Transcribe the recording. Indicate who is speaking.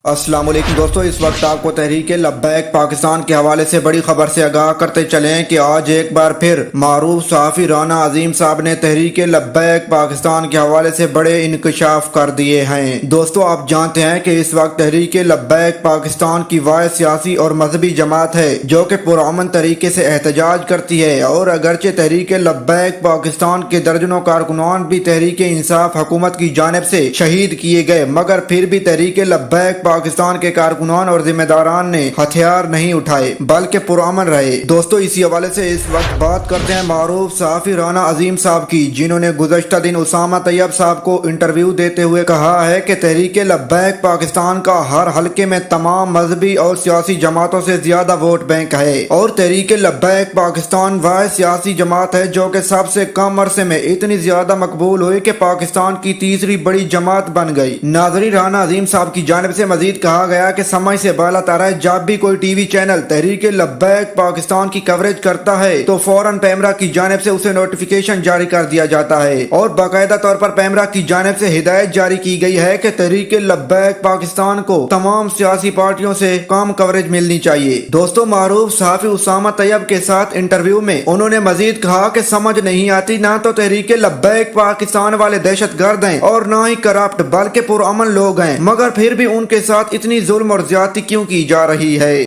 Speaker 1: السلام علیکم دوستو، اس وقت آپ کو تحریک لبیک پاکستان کے حوالے سے بڑی خبر سے آگاہ کرتے چلیں کہ آج ایک بار پھر معروف صحافی رانا عظیم صاحب نے تحریک لبیک پاکستان کے حوالے سے بڑے انکشاف کر دیے ہیں۔ دوستو، آپ جانتے ہیں کہ اس وقت تحریک لبیک پاکستان کی واحد سیاسی اور مذہبی جماعت ہے جو کہ پرامن طریقے سے احتجاج کرتی ہے، اور اگرچہ تحریک لبیک پاکستان کے درجنوں کارکنان بھی تحریک انصاف حکومت کی جانب سے شہید کیے گئے، مگر پھر بھی تحریک لبیک پاکستان کے کارکنان اور ذمہ داران نے ہتھیار نہیں اٹھائے بلکہ پرامن رہے۔ دوستو، اسی حوالے سے اس وقت بات کرتے ہیں معروف صحافی رانا عظیم صاحب کی، جنہوں نے گزشتہ دن اسامہ طیب صاحب کو انٹرویو دیتے ہوئے کہا ہے کہ تحریک لبیک پاکستان کا ہر حلقے میں تمام مذہبی اور سیاسی جماعتوں سے زیادہ ووٹ بینک ہے، اور تحریک لبیک پاکستان واحد سیاسی جماعت ہے جو کہ سب سے کم عرصے میں اتنی زیادہ مقبول ہوئی کہ پاکستان کی تیسری بڑی جماعت بن گئی۔ ناظرین، رانا عظیم صاحب کی جانب سے مزید کہا گیا کہ سمجھ سے بالا تر ہے، جب بھی کوئی T V channel Tehreek Labbaik Pakistan کی کوریج کرتا ہے تو فوراً پیمرا کی جانب سے اسے نوٹیفیکیشن جاری کر دیا جاتا ہے، اور باقاعدہ طور پر پیمرا کی جانب سے ہدایت جاری کی گئی ہے کہ تحریک لبیک پاکستان کو تمام سیاسی پارٹیوں سے کم کوریج ملنی چاہیے۔ دوستو، معروف صحافی اسامہ طیب کے ساتھ انٹرویو میں انہوں نے مزید کہا کہ سمجھ نہیں آتی، نہ تو تحریک لبیک پاکستان والے دہشت گرد ہیں اور نہ ہی کرپٹ بلکہ پرامن لوگ ہیں، مگر پھر بھی ان کے ساتھ اتنی ظلم اور زیادتی کیوں کی جا رہی ہے۔